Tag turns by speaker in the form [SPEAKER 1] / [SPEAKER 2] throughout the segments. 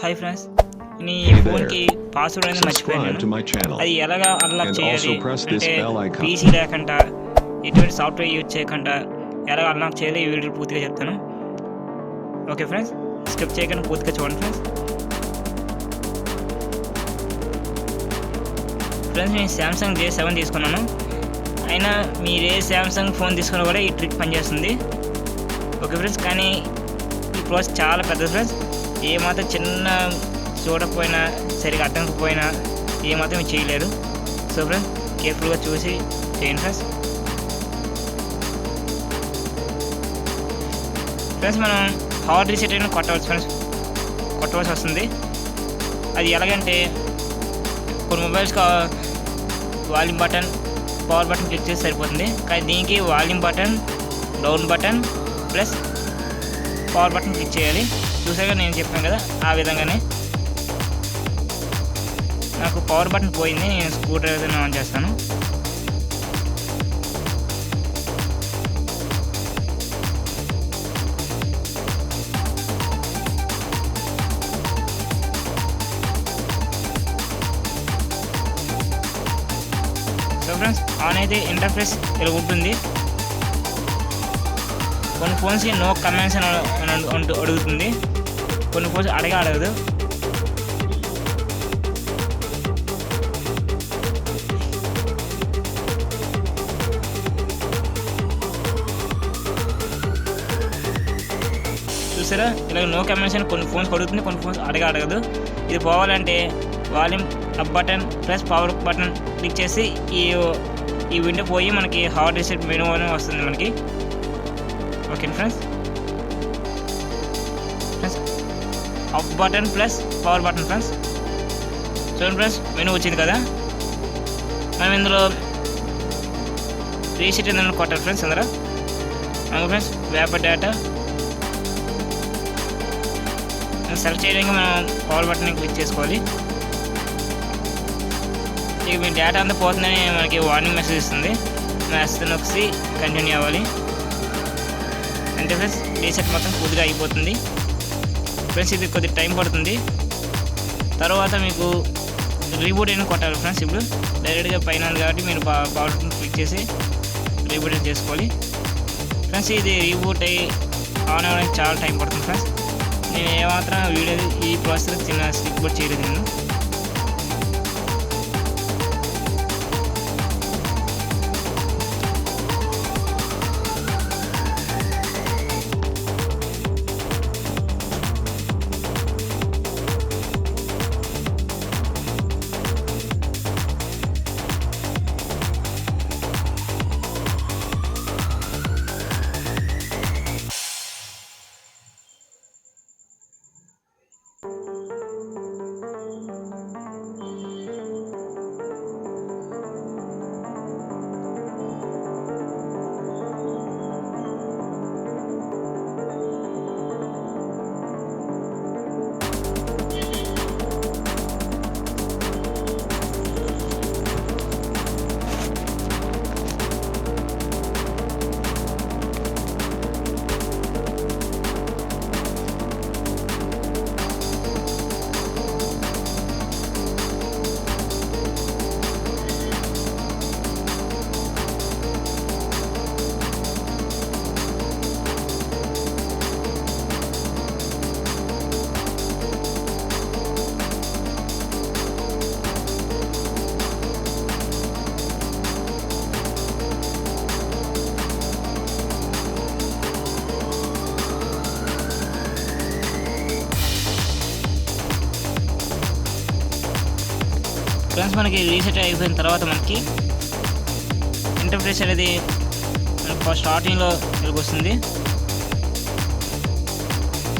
[SPEAKER 1] Hi friends, నీ
[SPEAKER 2] Hey there.
[SPEAKER 1] ఫోన్కి password అనేది మర్చిపోయాను
[SPEAKER 2] Subscribe
[SPEAKER 1] నేను.
[SPEAKER 2] to my channel
[SPEAKER 1] అది ఎలాగా అన్లాక్
[SPEAKER 2] and
[SPEAKER 1] చేయాలి
[SPEAKER 2] also press this
[SPEAKER 1] అంటే
[SPEAKER 2] bell icon.
[SPEAKER 1] పీసీ లేకుండా ఎటువంటి సాఫ్ట్వేర్ యూజ్ చేయకుండా ఎలా అన్లాక్ చేయాలి ఈ వీడియో పూర్తిగా చెప్తాను. ఓకే ఫ్రెండ్స్, స్కిప్ చేయకుండా పూర్తిగా చూడండి ఫ్రెండ్స్ నేను శాంసంగ్ J7 తీసుకున్నాను. అయినా మీరు ఏ శాంసంగ్ ఫోన్ తీసుకున్నా కూడా ఈ ట్రిక్ పనిచేస్తుంది. ఓకే ఫ్రెండ్స్, కానీ ఈ ప్రాసెస్ చాలా పెద్దది ఫ్రెండ్స్. ఏమాత్రం చిన్న చూడకపోయినా సరిగా అర్థంకపోయినా ఏమాత్రం చేయలేరు. సో ఫ్రెండ్స్ కేర్ఫుల్గా చూసి చేయండి ఫ్రెండ్స్. మనం హార్డ్ రీసెట్ అయినా కొట్టవలసి వస్తుంది. అది ఎలాగంటే కొన్ని మొబైల్స్కి volume button, power button click చేసి సరిపోతుంది. కానీ దీనికి volume button, down button plus power button click చేయాలి. చూసాక నేను చెప్పాను కదా, ఆ విధంగానే నాకు పవర్ బటన్ పోయింది. నేను స్క్రూ డ్రైవర్తో ఆన్ చేస్తాను. సో ఫ్రెండ్స్ ఆన్ అయితే ఇంటర్ఫేస్ ఇలా ఉంటుంది. కొన్ని ఫోన్స్కి నో కమెంట్స్ అని అడుగుతుంది, కొన్ని ఫోన్స్ అడగదు. చూసారా, ఇలా నో కమెంట్స్ అని కొన్ని ఫోన్స్ అడుగుతుంది, కొన్ని ఫోన్స్ అడగదు. ఇది పోవాలంటే volume up button plus power button click చేసి ఈ విండో పోయి మనకి హార్డ్ రీసెట్ మెనూ అని వస్తుంది మనకి. Okay friends, up button plus power button friends. చూడండి ఫ్రెండ్స్, మెనూ వచ్చింది కదా. మనం ఇందులో రీసెట్ ఏంటంటే కొట్టాలి ఫ్రెండ్స్. అందరూ అవును ఫ్రెండ్స్, వేపర్ డేటా సెలెక్ట్ చేయడానికి మనం పవర్ బటన్ క్లిక్ చేసుకోవాలి. ఇక మీ డేటా అంతా పోతుందని మనకి వార్నింగ్ మెసేజ్ ఇస్తుంది. మెసేజ్ నొక్కి కంటిన్యూ అవ్వాలి. అంటే ఫ్రెండ్స్ రీసెట్ మొత్తం పూర్తిగా అయిపోతుంది ఫ్రెండ్స్. ఇది కొద్దిగా టైం పడుతుంది. తర్వాత మీకు రీబూట్ అయినా కొట్టాలి ఫ్రెండ్స్. ఇప్పుడు డైరెక్ట్గా పైన ఉంది కాబట్టి మీరు పవర్ క్లిక్ చేసి రీబూట్ అయినా చేసుకోవాలి ఫ్రెండ్స్. ఇది రీబూట్ అయ్యి ఆన్ అవ్వడానికి చాలా టైం పడుతుంది ఫ్రెండ్స్. నేను ఏమాత్రం వీడియో ఈ ప్రాసెస్ చిన్న స్కిప్ కూడా చేయలేదు నేను. ఫ్రెండ్స్ మనకి రీసెట్ అయిపోయిన తర్వాత మనకి ఇంటర్ఫేస్ అనేది స్టార్టింగ్లో ఇలాగ వస్తుంది.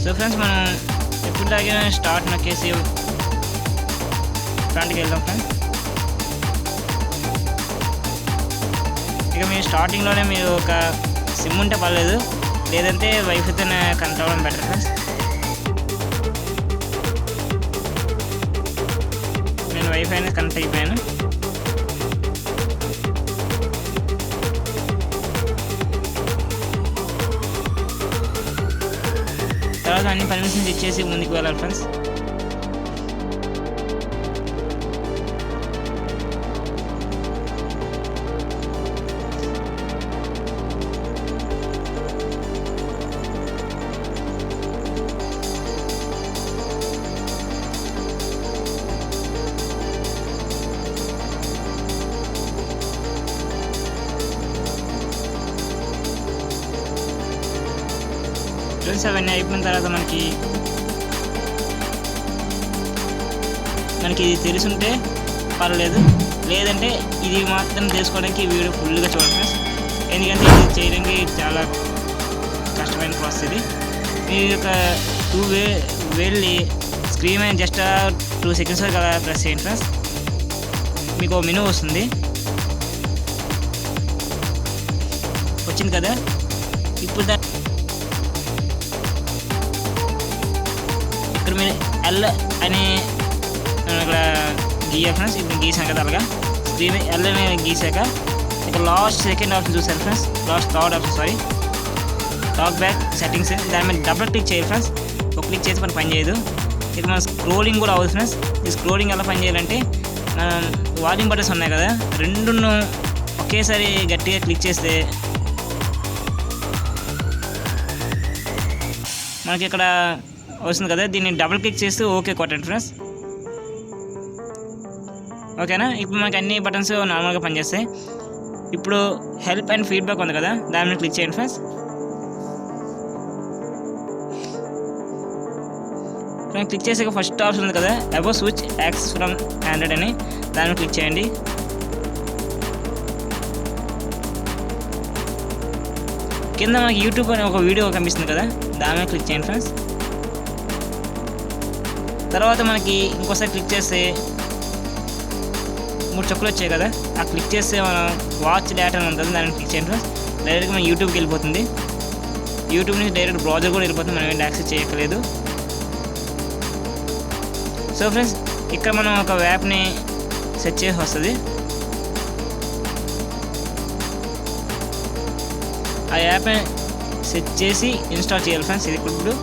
[SPEAKER 1] సో ఫ్రెండ్స్ మనం ఎప్పుడులాగే స్టార్ట్ నొక్కేసి ఫ్రంట్కి వెళ్దాం ఫ్రెండ్స్. ఇక మీరు స్టార్టింగ్లోనే మీరు ఒక సిమ్ ఉంటే పర్లేదు, లేదంటే వైఫైతోనే కనెక్ట్ అవ్వడం బెటర్ ఫ్రెండ్స్. వైఫై అనేది కనెక్ట్ అయిపోయాను. తర్వాత అన్ని పర్మిషన్స్ ఇచ్చేసి ముందుకు వెళ్ళాలి ఫ్రెండ్స్. ఫ్రెండ్స్ అవన్నీ అయిపోయిన తర్వాత మనకి ఇది తెలుసుంటే పర్వాలేదు, లేదంటే ఇది మాత్రం తెలుసుకోవడానికి ఈ వీడియో ఫుల్గా చూడండి ఫ్రెండ్స్. ఎందుకంటే ఇది చేయడానికి చాలా కష్టమైన ప్రాసెస్. ఇది మీరు ఒక వెళ్ళి స్క్రీన్ మీద జస్ట్ 2 సెకండ్స్ వరకు అలా ప్రెస్ చేయండి ఫ్రెండ్స్. మీకు మెనూ వస్తుంది, వచ్చింది కదా. ఇప్పుడు ఇక్కడ మీరు ఎల్ అని ఇక్కడ గీయాలి ఫ్రెండ్స్. ఇప్పుడు గీసాను కదా, అలాగా స్క్రీన్ ఎల్ అని గీసాక ఇక్కడ లాస్ట్ సెకండ్ ఆప్షన్ చూసారు friends, last third option sorry, talk back settings. దాని మీద డబుల్ క్లిక్ చేయాలి ఫ్రెండ్స్. ఒక క్లిక్ చేసి మనం పని చేయదు. ఇక మన స్క్రోలింగ్ కూడా అవ్వదు ఫ్రెండ్స్. ఈ స్క్రోలింగ్ ఎలా పని చేయాలంటే వాల్యూమ్ బటన్స్ ఉన్నాయి కదా, రెండును ఒకేసారి గట్టిగా క్లిక్ చేస్తే మనకి ఇక్కడ వస్తుంది కదా, దీన్ని డబుల్ క్లిక్ చేస్తే ఓకే కొట్టండి ఫ్రెండ్స్. ఓకేనా, ఇప్పుడు మనకి అన్ని బటన్స్ నార్మల్గా పనిచేస్తాయి. ఇప్పుడు హెల్ప్ అండ్ ఫీడ్బ్యాక్ ఉంది కదా, దాని మీద క్లిక్ చేయండి ఫ్రెండ్స్. క్లిక్ చేసాక ఫస్ట్ ఆప్షన్ ఉంది కదా, about switch access from Android అని, దాని మీద క్లిక్ చేయండి. కింద మనకి యూట్యూబ్ అని ఒక వీడియో కనిపిస్తుంది కదా, దాని మీద క్లిక్ చేయండి ఫ్రెండ్స్. తర్వాత మనకి ఇంకోసారి క్లిక్ చేస్తే 3 చుక్కలు వచ్చాయి కదా, ఆ క్లిక్ చేస్తే మనం వాచ్ డేటా అని ఉంటుంది, దాన్ని క్లిక్ చేయండి ఫ్రెండ్స్. డైరెక్ట్గా మన యూట్యూబ్కి వెళ్ళిపోతుంది. యూట్యూబ్ నుంచి డైరెక్ట్ బ్రౌజర్ కూడా వెళ్ళిపోతుంది, మనం ఏంటి యాక్సెస్ చేయక్కలేదు. సో ఫ్రెండ్స్, ఇక్కడ మనం ఒక యాప్ని సెట్ చేసి వస్తుంది. ఆ యాప్ని సెట్ చేసి ఇన్స్టాల్ చేయాలి ఫ్రెండ్స్. ఇది ఇప్పుడు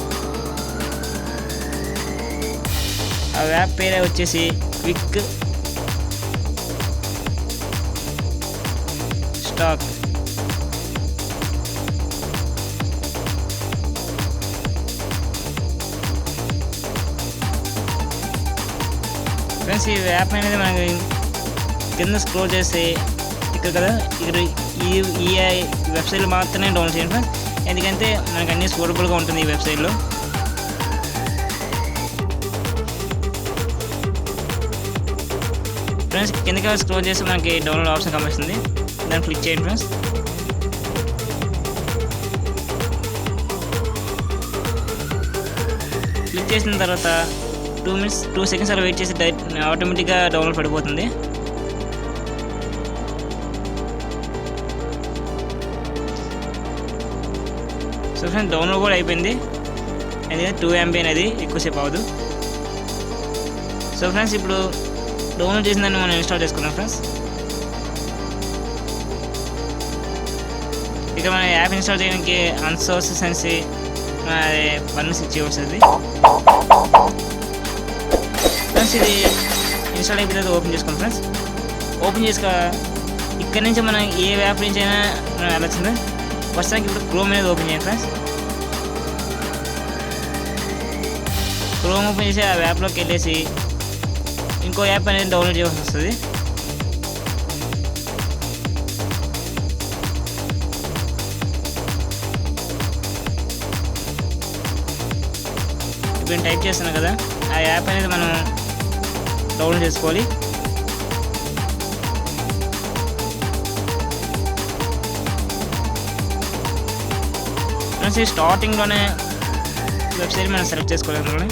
[SPEAKER 1] ఆ యాప్ పేరే వచ్చేసి క్విక్ స్టాక్. ఫ్రెండ్స్, ఈ యాప్ అనేది మనకి కింద స్క్రోల్ చేస్తే ఇక్కడ కదా, ఇక్కడ ఈ వెబ్సైట్లో మాత్రమే డౌన్లోడ్ చేయండి ఫ్రెండ్స్. ఎందుకంటే మనకు అన్నీ సూటబుల్గా ఉంటుంది ఈ వెబ్సైట్లో. ఫ్రెండ్స్, కిందకి స్క్రోల్ చేస్తే మనకి డౌన్లోడ్ ఆప్షన్ కనిపిస్తుంది, దాన్ని క్లిక్ చేయండి ఫ్రెండ్స్. క్లిక్ చేసిన తర్వాత 2 సెకండ్స్ అలా వెయిట్ చేసి ఆటోమేటిక్గా డౌన్లోడ్ పడిపోతుంది. సో ఫ్రెండ్స్, డౌన్లోడ్ కూడా అయిపోయింది. ఎందుకంటే 2 MB అనేది ఎక్కువసేపు అవ్వదు. సో ఫ్రెండ్స్, ఇప్పుడు డౌన్లోడ్ చేసిన దాన్ని మనం ఇన్స్టాల్ చేసుకున్నాం ఫ్రెండ్స్. ఇక మన యాప్ ఇన్స్టాల్ చేయడానికి అన్సోర్సెస్ అనేసి పర్మిషన్ ఇచ్చేవస్తుంది ఫ్రెండ్స్. ఇది ఇన్స్టాల్ అయిపోయిన తర్వాత ఓపెన్ చేసుకోండి ఫ్రెండ్స్. ఓపెన్ చేసుక ఇక్కడ నుంచి మనం ఏ యాప్ నుంచి అయినా మనం వెళ్ళొచ్చింది. ప్రస్తుతానికి ఇప్పుడు క్రోమ్ అనేది ఓపెన్ చేయండి ఫ్రెండ్స్. క్రోమ్ ఓపెన్ చేసి ఆ యాప్లోకి వెళ్ళేసి ఇంకో యాప్ అనేది డౌన్లోడ్ చేయాల్సి వస్తుంది. ఇప్పుడు నేను టైప్ చేస్తున్నాను కదా, ఆ యాప్ అనేది మనం డౌన్లోడ్ చేసుకోవాలి. ఫ్రెండ్స్, స్టార్టింగ్లోనే వెబ్సైట్ మనం సెలెక్ట్ చేసుకోవాలి. అందులోనే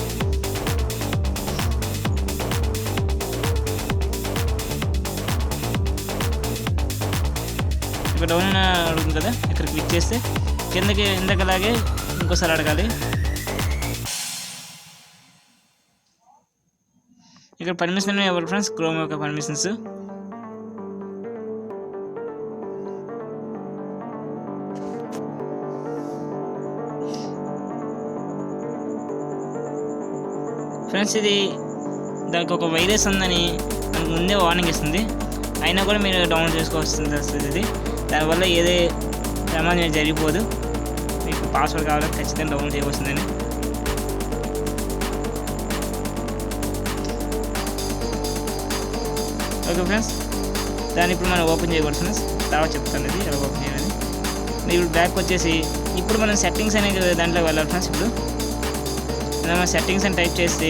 [SPEAKER 1] ఇక్కడ డౌన్ అడుగుతుంది కదా, ఇక్కడ క్లిక్ చేస్తే కిందకి ఇందాకలాగే ఇంకోసారి అడగాలి. ఇక్కడ పర్మిషన్ ఇవ్వాలి ఫ్రెండ్స్, క్రోమ్ యొక్క పర్మిషన్స్. ఫ్రెండ్స్, ఇది దానికి ఒక వైరస్ ఉందని మనకు ముందే వార్నింగ్ ఇస్తుంది. అయినా కూడా మీరు డౌన్లోడ్ చేసుకోవాల్సింది వస్తుంది. ఇది దానివల్ల ఏదే ప్రమాదం జరిగిపోదు. మీకు పాస్వర్డ్ కావాలంటే ఖచ్చితంగా డౌన్లోడ్ చేయవలసిందని. ఓకే ఫ్రెండ్స్, దాన్ని ఇప్పుడు మనం ఓపెన్ చేయకూడదు ఫ్రెండ్స్. తర్వాత చెప్తాను ఇది ఎలా ఓపెన్ చేయాలని. మీరు బ్యాక్ వచ్చేసి ఇప్పుడు మనం సెట్టింగ్స్ అనే దాంట్లో వెళ్ళాలి ఫ్రెండ్స్. ఇప్పుడు మనం సెట్టింగ్స్ అని టైప్ చేస్తే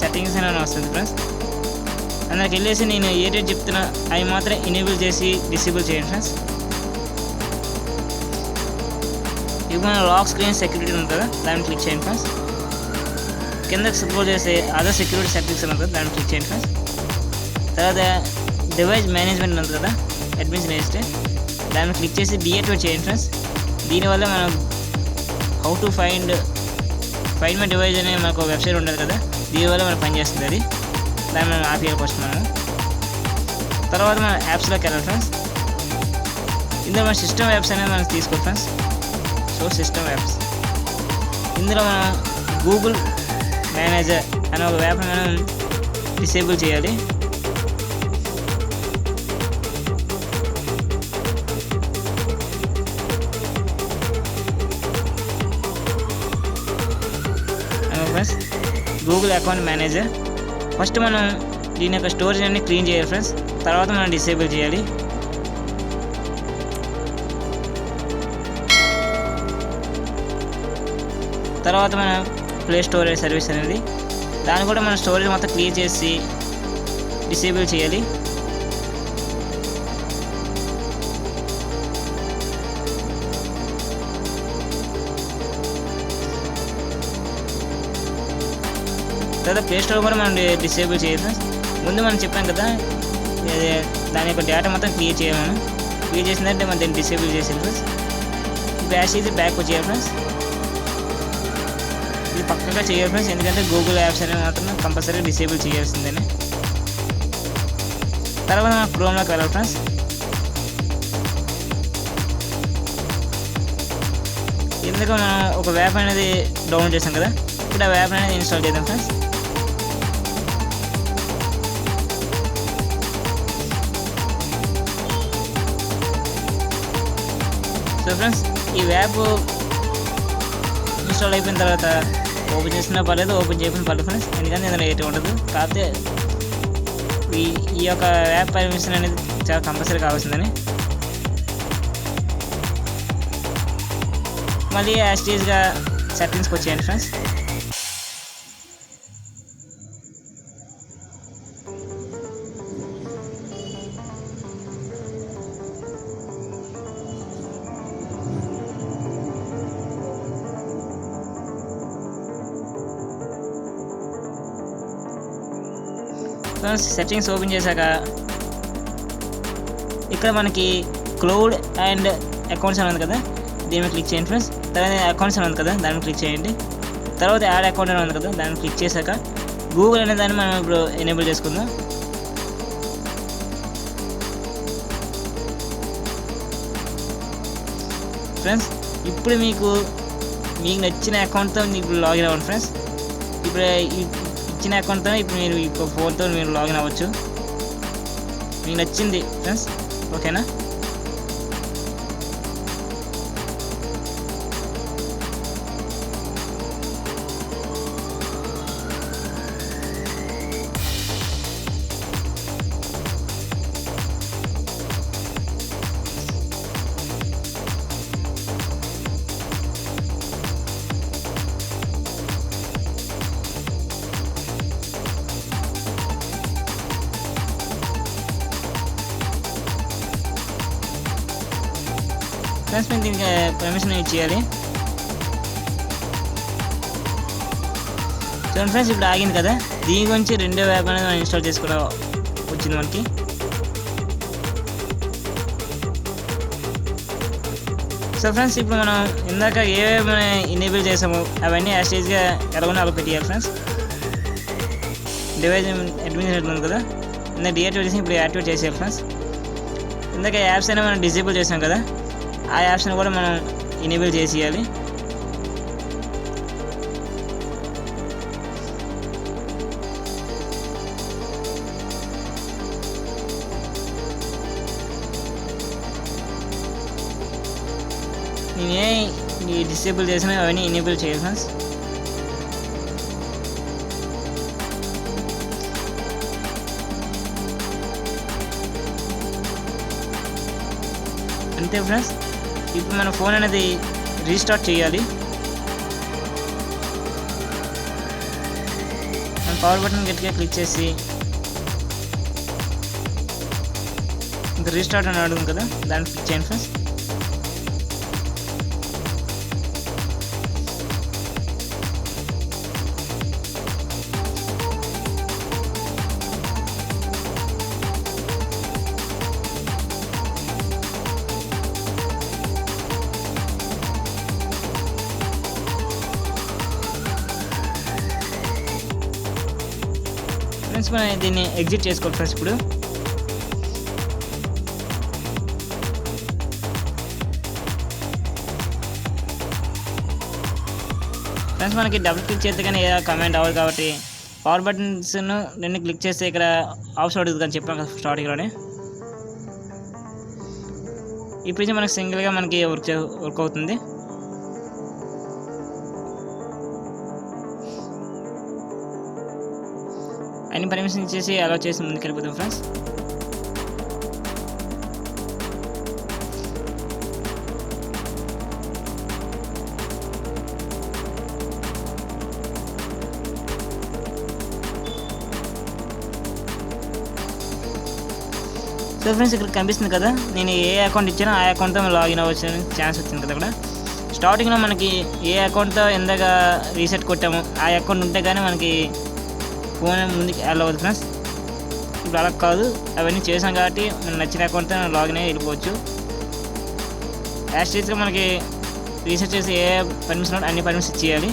[SPEAKER 1] సెట్టింగ్స్ అని వస్తుంది ఫ్రెండ్స్. అందులోకి వెళ్ళేసి నేను ఏ రేట్ చెప్తున్నా అవి మాత్రం ఎనేబుల్ చేసి డిసేబుల్ చేయండి ఫ్రెండ్స్. ఇప్పుడు మనం లాక్ స్క్రీన్ సెక్యూరిటీ ఉంది కదా, దాన్ని క్లిక్ చేయండి ఫ్రెండ్స్. కిందకి సపోర్ట్ చేస్తే అదర్ సెక్యూరిటీ సెట్టింగ్స్ ఉంది కదా, దాన్ని క్లిక్ చేయండి ఫ్రెండ్స్. తర్వాత డివైస్ మేనేజ్మెంట్ ఉంది కదా, అడ్మిన్స్ నేస్తే దాన్ని క్లిక్ చేసి డియాక్టివేట్ చేయండి ఫ్రెండ్స్. దీనివల్ల మనం how to find my device అనే మనకు వెబ్సైట్ ఉంటుంది కదా, దీనివల్ల మనకు పనిచేస్తుంది అది. దాన్ని మనం ఆపేయాలి ఫస్ట్ మనం. తర్వాత మనం యాప్స్లోకి వెళ్ళాలి ఫ్రెండ్స్. ఇందులో మన సిస్టమ్ యాప్స్ అనేది మనం తీసుకోవాలి ఫ్రెండ్స్. సో సిస్టమ్ యాప్స్ ఇందులో మనం గూగుల్ మేనేజర్ అనే ఒక యాప్ని మనం డిసేబుల్ చేయాలి. Friends Google account manager first మనం దీని యొక్క స్టోరేజ్ అన్ని క్లీన్ చేయాలి ఫ్రెండ్స్. తర్వాత మనం డిసేబుల్ చేయాలి. తర్వాత మనం ప్లే స్టోరేజ్ సర్వీస్ అనేది దాన్ని కూడా మన స్టోరేజ్ మొత్తం క్లియర్ చేసి డిసేబుల్ చేయాలి. తర్వాత ప్లే స్టోర్ కూడా మనం డిసేబుల్ చేయాలి. ముందు మనం చెప్పాం కదా దాని యొక్క డేటా మొత్తం క్లియర్ చేయాలి. మనం క్లియర్ చేసిందంటే మనం దాన్ని డిసేబుల్ చేసేది ఫ్రెండ్స్. బ్యాష్ ఇది బ్యాక్ వచ్చేయాలి ఫ్రెండ్స్. ఇది పక్కగా చేయాలి ఫ్రెండ్స్, ఎందుకంటే గూగుల్ యాప్స్ అనేవి మాత్రం కంపల్సరీగా డిసేబుల్ చేయాల్సిందేనే. తర్వాత మనం క్రోమ్లోకి వెళ్ళాలి ఫ్రెండ్స్. ఎందుకు మనం ఒక యాప్ అనేది డౌన్లోడ్ చేసాం కదా, ఇప్పుడు ఆ యాప్ అనేది ఇన్స్టాల్ చేద్దాం ఫ్రెండ్స్. సో ఫ్రెండ్స్ ఈ యాప్ ఇన్స్టాల్ అయిపోయిన తర్వాత ఓపెన్ చేసినా పర్లేదు, ఓపెన్ చేయకుండా పర్లేదు ఫ్రెండ్స్, ఎందుకంటే ఏదైనా ఎటు ఉండదు. కాకపోతే ఈ యొక్క యాప్ పర్మిషన్ అనేది చాలా కంపల్సరీ కావాల్సిందని. మళ్ళీ యాస్టీజ్గా సెట్టింగ్స్కి వచ్చేయండి ఫ్రెండ్స్. సెట్టింగ్స్ ఓపెన్ చేశాక ఇక్కడ మనకి క్లౌడ్ అండ్ అకౌంట్స్ అని ఉంది కదా, దీని మీద క్లిక్ చేయండి ఫ్రెండ్స్. తర్వాత అకౌంట్స్ అని ఉంది కదా, దాన్ని క్లిక్ చేయండి. తర్వాత యాడ్ అకౌంట్ అని ఉంది కదా, దాన్ని క్లిక్ చేశాక గూగుల్ అనే దాన్ని మనం ఇప్పుడు ఎనేబుల్ చేసుకుందాం. ఫ్రెండ్స్ ఇప్పుడు మీకు నచ్చిన అకౌంట్తో ఇప్పుడు లాగిన్ అవ్వండి ఫ్రెండ్స్. ఇప్పుడు ఇచ్చిన అకౌంట్తో ఇప్పుడు మీరు ఈ ఫోన్తో మీరు లాగిన్ అవ్వచ్చు, మీకు నచ్చింది ఫ్రెండ్స్. ఓకేనా? ఫ్రెండ్స్ మేము దీనికి పర్మిషన్ ఇచ్చేయాలి. చూడండి ఫ్రెండ్స్ ఇప్పుడు ఆగింది కదా, దీని గురించి రెండో యాప్ అనేది మనం ఇన్స్టాల్ చేసుకోవడం వచ్చింది మనకి. సో ఫ్రెండ్స్ ఇప్పుడు మనం ఇందాక ఏవేవి మనం ఎనేబుల్ చేసామో అవన్నీ యాస్టేజ్గా ఎలాగో అలా పెట్టేయాలి ఫ్రెండ్స్. డివైస్ అడ్మినిస్ట్రేటర్ ఉంది కదా, ఇందాక డియాక్టివేట్ చేసి ఇప్పుడు యాక్టివేట్ చేసేయాలి ఫ్రెండ్స్. ఇందాక యాప్స్ అయినా మనం డిసేబుల్ చేసాం కదా, ఆ యాప్స్ని కూడా మనం ఎనేబుల్ చేసేయాలి. నేనే డిసేబుల్ చేసిన అవన్నీ ఎనేబుల్ చేయాలి ఫ్రెండ్స్. అంతే ఫ్రెండ్స్. ఇప్పుడు మన ఫోన్ అనేది రీస్టార్ట్ చేయాలి. మన పవర్ బటన్ గట్టిగా క్లిక్ చేసి ఇంకా రీస్టార్ట్ అని అడుగుతుంది కదా, దాన్ని క్లిక్ చేయండి ఫ్రెండ్స్. ఫ్రెండ్స్ మనం దీన్ని ఎగ్జిట్ చేసుకోవాలి ఫ్రెండ్స్. ఇప్పుడు ఫ్రెండ్స్ మనకి డబుల్ క్లిక్ చేస్తే కానీ ఏదో కమెంట్ అవ్వదు కాబట్టి పవర్ బటన్స్ను రెండు క్లిక్ చేస్తే ఇక్కడ ఆప్షన్ అడుగుతుంది అని చెప్పాను కదా స్టార్టింగ్లోనే. ఇప్పుడు మనకి సింగిల్గా మనకి వర్క్ అవుతుంది. అన్ని పర్మిషన్ ఇచ్చేసి అలా చేసి ముందుకు వెళ్ళిపోతాం ఫ్రెండ్స్. సో ఫ్రెండ్స్ ఇక్కడ కనిపిస్తుంది కదా, నేను ఏ అకౌంట్ ఇచ్చానో ఆ అకౌంట్తో లాగిన్ అవ్వచ్చు ఛాన్స్ వచ్చింది కదా. ఇక్కడ స్టార్టింగ్లో మనకి ఏ అకౌంట్తో ఎందాక రీసెట్ కొట్టామో ఆ అకౌంట్ ఉంటే కానీ మనకి ఫోన్ ముందుకు వెళ్ళవద్దు ఫ్రెండ్స్. ఇప్పుడు అలా కాదు, అవన్నీ చేసాం కాబట్టి మనకు నచ్చిన అకౌంట్తో లాగిన్ అయ్యి వెళ్ళిపోవచ్చు. యాక్చువల్గా మనకి రీసెట్ చేసి ఏ పర్మిషన్ అన్ని పర్మిషన్ ఇచ్చేయాలి.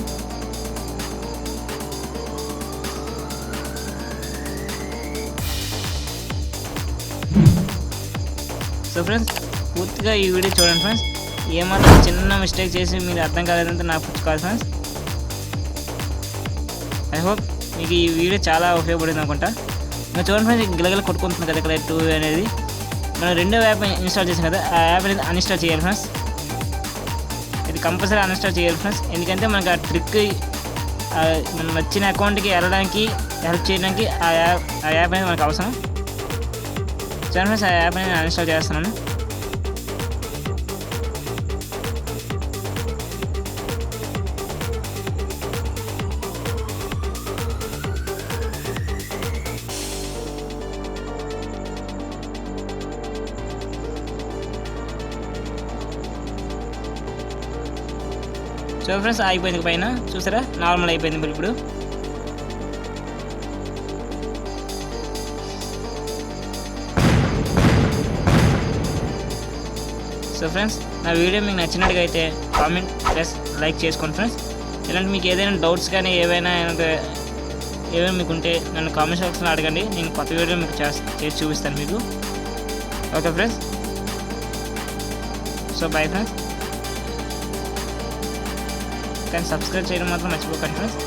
[SPEAKER 1] సో ఫ్రెండ్స్ పూర్తిగా ఈ వీడియో చూడండి ఫ్రెండ్స్. ఏమాత్రం చిన్న మిస్టేక్ చేసి మీరు అర్థం కాలేదంటే నాకు కాదు ఫ్రెండ్స్. ఐ హోప్ మీకు ఈ వీడియో చాలా ఉపయోగపడింది అనుకుంటా. ఇంకా చూడండి ఫ్రెండ్స్, గిలగల కొట్టుకుంటుంది కదా ఇక్కడ 2 అనేది. మనం రెండో యాప్ ఇన్స్టాల్ చేసాం కదా, ఆ యాప్ అనేది అన్ఇన్స్టాల్ చేయాలి ఫ్రెండ్స్. ఇది కంపల్సరీ అన్ఇన్స్టాల్ చేయాలి ఫ్రెండ్స్. ఎందుకంటే మనకు ఆ ట్రిక్ మనం వచ్చిన అకౌంట్కి వెళ్ళడానికి హెల్ప్ చేయడానికి ఆ యాప్ అనేది మనకు అవసరం. చూడండి ఫ్రెండ్స్, ఆ యాప్ అనేది అన్ఇన్స్టాల్ చేస్తున్నాను. సో ఫ్రెండ్స్ అయిపోయింది, పైన చూసారా నార్మల్ అయిపోయింది ఇప్పుడు. సో ఫ్రెండ్స్ నా వీడియో మీకు నచ్చినట్టుగా అయితే కామెంట్ ప్లస్ లైక్ చేసుకోండి ఫ్రెండ్స్. ఇలాంటి మీకు ఏదైనా డౌట్స్ కానీ ఏవైనా మీకు ఉంటే నన్ను కామెంట్ సెక్షన్లో అడగండి, నేను కొత్త వీడియో మీకు చేసి చూపిస్తాను మీకు. Okay friends, so bye friends. కానీ సబ్స్క్రైబ్ చేయడం మాత్రం మర్చిపోకండి ఫ్రెండ్స్.